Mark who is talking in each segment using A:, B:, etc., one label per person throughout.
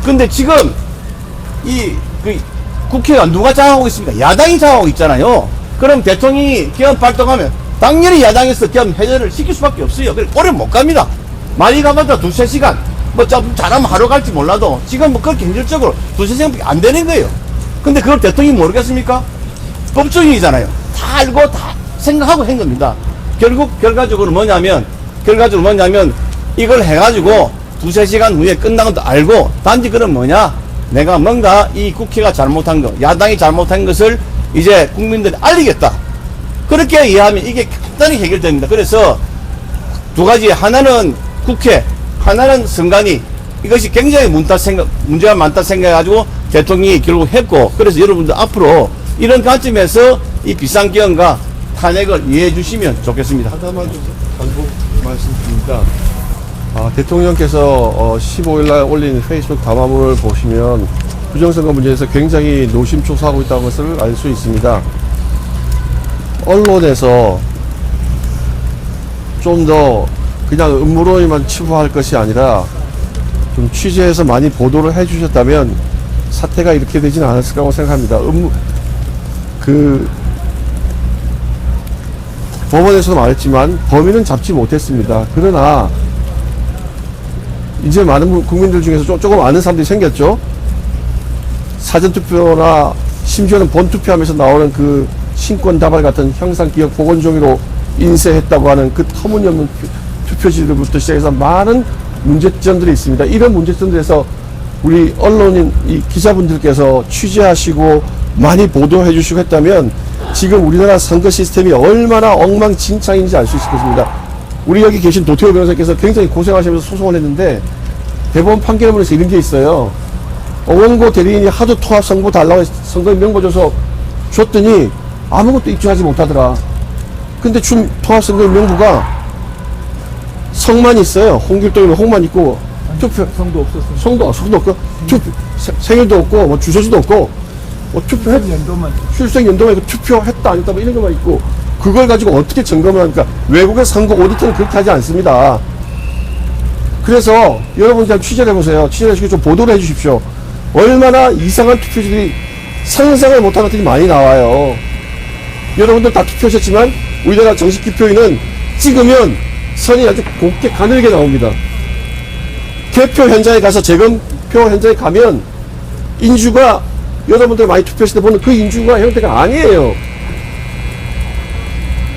A: 근데 지금 국회가 누가 장악하고 있습니까? 야당이 장악하고 있잖아요. 그럼 대통령이 기한 발동하면 당연히 야당에서 기한 해제를 시킬 수밖에 없어요. 그래 오래 못 갑니다. 많이 가봤자 2~3시간. 뭐 좀 잘하면 하루 갈지 몰라도 지금 뭐 그렇게 현실적으로 2~3시간밖에 안 되는 거예요. 근데 그걸 대통령이 모르겠습니까? 법조인이잖아요. 다 알고 다 생각하고 한 겁니다. 결과적으로 뭐냐면 이걸 해가지고 2~3시간 후에 끝나는 것도 알고 단지 그럼 뭐냐? 내가 뭔가 이 국회가 잘못한 거, 야당이 잘못한 것을 이제 국민들이 알리겠다. 그렇게 이해하면 이게 간단히 해결됩니다. 그래서 두 가지, 하나는 국회, 하나는 선관위. 이것이 굉장히 문제가 많다 생각해가지고 대통령이 결국 했고, 그래서 여러분들 앞으로 이런 관점에서 이 비상기원과 탄핵을 이해해 주시면 좋겠습니다.
B: 하나만 좀 반복 말씀드립니다. 대통령께서 15일날 올린 페이스북 담화문을 보시면 부정선거 문제에서 굉장히 노심초사하고 있다는 것을 알 수 있습니다. 언론에서 좀 더 그냥 음모론에만 치부할 것이 아니라 좀 취재해서 많이 보도를 해주셨다면 사태가 이렇게 되지는 않았을 거라고 생각합니다. 법원에서도 말했지만 범인은 잡지 못했습니다. 그러나 이제 많은 국민들 중에서 조금 아는 사람들이 생겼죠. 사전투표나 심지어는 본투표하면서 나오는 그 신권다발 같은 형상기억 복원종이로 인쇄했다고 하는 그 터무니없는 투표지들부터 시작해서 많은 문제점들이 있습니다. 이런 문제점들에서 우리 언론인 이 기자분들께서 취재하시고 많이 보도해 주시고 했다면 지금 우리나라 선거 시스템이 얼마나 엉망진창인지 알 수 있을 것입니다. 우리 여기 계신 도태호 변호사께서 굉장히 고생하시면서 소송을 했는데 대법원 판결문에서 이런 게 있어요. 원고 대리인이 하도 통합 선고 달라고 선거인 명부 줘서 줬더니 아무것도 입증하지 못하더라. 근데 준 통합 선거인 명부가 성만 있어요. 홍길동이면 홍만 있고 투표
C: 성도 없었어요.
B: 성도 없고 투표 생일도 없고 뭐 주소지도 없고 뭐 투표했
C: 연도만
B: 출생 연도만 있고 투표했다 안 했다 뭐 이런 것만 있고 그걸 가지고 어떻게 점검을 합니까? 외국의 선거 오디터는 그렇게 하지 않습니다. 그래서 여러분들 한번 취재를 해보세요. 취재를 해주시고 좀 보도를 해주십시오. 얼마나 이상한 투표지들이 상상을 못하는 것들이 많이 나와요. 여러분들 다 투표하셨지만 우리나라 정식 기표인은 찍으면 선이 아주 곱게 가늘게 나옵니다. 개표 현장에 가서 재검표 현장에 가면 인주가 여러분들 많이 투표하실 때 보는 그 인주가 형태가 아니에요.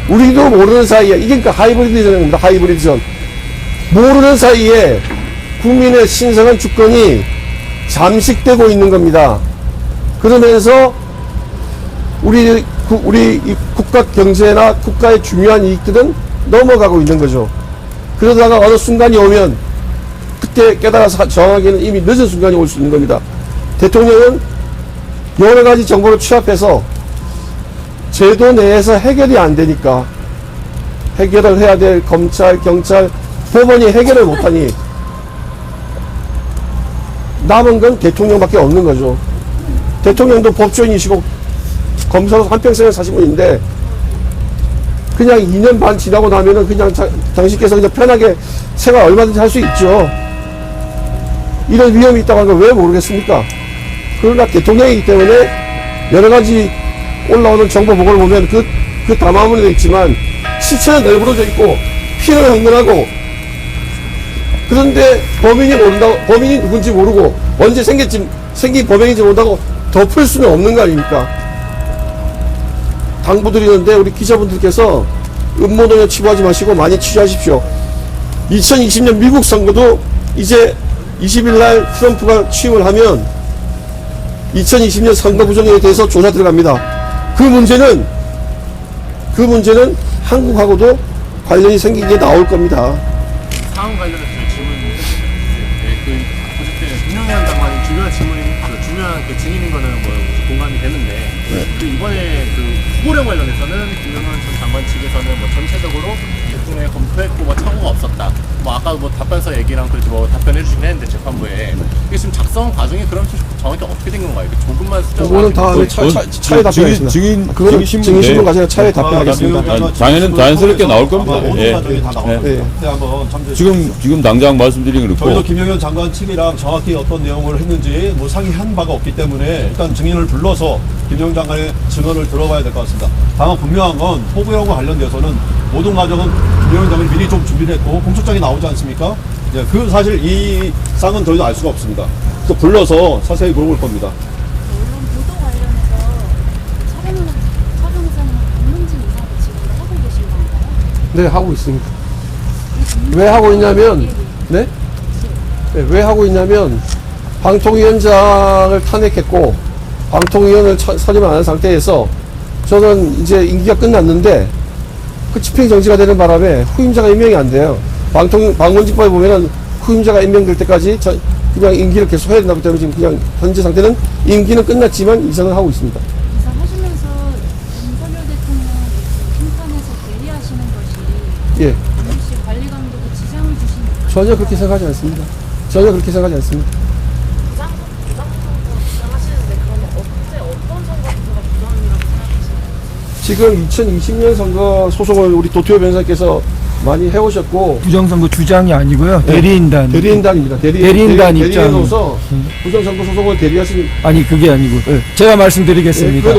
B: 우리도 모르는 사이에 이게 그러니까 하이브리드전입니다. 하이브리드전. 모르는 사이에 국민의 신성한 주권이 잠식되고 있는 겁니다. 그러면서 우리 이 국가 경제나 국가의 중요한 이익들은 넘어가고 있는 거죠. 그러다가 어느 순간이 오면 그때 깨달아서 정하기는 이미 늦은 순간이 올 수 있는 겁니다. 대통령은 여러 가지 정보를 취합해서 제도 내에서 해결이 안 되니까 해결을 해야 될 검찰, 경찰, 법원이 해결을 못하니 남은 건 대통령밖에 없는 거죠. 대통령도 법조인이시고 검사로 한평생을 사신 분인데 그냥 2년 반 지나고 나면은 그냥 당신께서 그냥 편하게 생활 얼마든지 할 수 있죠. 이런 위험이 있다고 하는 걸 왜 모르겠습니까? 그러나 대통령이기 때문에 여러 가지 올라오는 정보 보고를 보면 그 담화문에 있지만 실체는 내부러져 있고 피는 흥건하고 그런데 범인이 누군지 모르고 언제 생긴 범행인지 모른다고 덮을 수는 없는 거 아닙니까? 당부드리는데 우리 기자분들께서 음모론에 치부하지 마시고 많이 취재하십시오. 2020년 미국 선거도 이제 20일 날 트럼프가 취임을 하면 2020년 선거 부정에 대해서 조사 들어갑니다. 그 문제는 한국하고도 관련이 생기게 나올 겁니다.
D: 상황 관련해서 질문이 어쨌든 김영현 장관이 중요한 증인인 거는 뭐 공감이 되는데 이번에 그 후보령 관련해서는 김영현 전 장관 측에서는 뭐 전체적으로 중에 검토했고 뭐 착오가 없었다. 뭐 아까 뭐 답변서 얘기랑 그렇게 뭐 답변해 주시긴 했는데 재판부에 이게 지금 작성 과정이 그럼 정확히 어떻게 된 건가요? 이게 조금만 숫자.
B: 그거는 다음에 차에 답변하겠습니다. 그거는 증인신문 과정에 차에 답변하겠습니다.
C: 자연스럽게 나올 겁니다.
E: 모든
C: 예.
E: 과정이 다 나옵니다.
C: 예.
E: 네, 한번 참조해
C: 지금 당장 말씀드린 건
E: 저희도
C: 그렇고
E: 김영현 장관 측이랑 정확히 어떤 내용을 했는지 뭐 상의한 바가 없기 때문에 일단 증인을 불러서 김영현 장관의 증언을 들어봐야 될 것 같습니다. 다만 분명한 건 포구형과 관련돼서는 모든 과정은 김영현 장관이 미리 좀 준비를 했고 공소장이 나오지 않습니까? 예, 그 사실 이 쌍은 저희도 알 수가 없습니다. 그래서 불러서 자세히 물어볼 겁니다.
F: 언론 보도 관련해서 촬영사는 박문진 이사도 지금 하고 계신 건가요?
B: 네, 하고 있습니다. 왜 하고 있냐면, 네? 네, 왜 하고 있냐면, 방통위원장을 탄핵했고, 방통위원을 선임 안 한 상태에서, 저는 이제 임기가 끝났는데, 그 집행정지가 되는 바람에 후임자가 임명이 안 돼요. 방문직법에 보면은 후임자가 임명될 때까지 그냥 임기를 계속 해야 된다고 때문에 지금 그냥 현재 상태는 임기는 끝났지만 이사는 하고 있습니다.
F: 이사 하시면서 윤석열 대통령 심판에서 대리하시는 것이
B: 예.
F: MBC 관리 감독에 지장을 주시는
B: 전혀 그렇게 생각하지 않습니다. 전혀 그렇게 생각하지 않습니다.
G: 부당선거 주장하시는데 그러면 어떤 선거부터가 부당이라고 생각하시나요?
B: 지금 2020년 선거 소송을 우리 도태호 변호사께서 많이 해오셨고,
H: 부정선거 주장이 아니고요. 대리인단.
B: 대리인단입니다.
H: 대리인단 입장.
B: 대리인으로서 부정선거 소송을 대리하신
H: 아니 그게 아니고 제가 말씀드리겠습니다.
B: 예,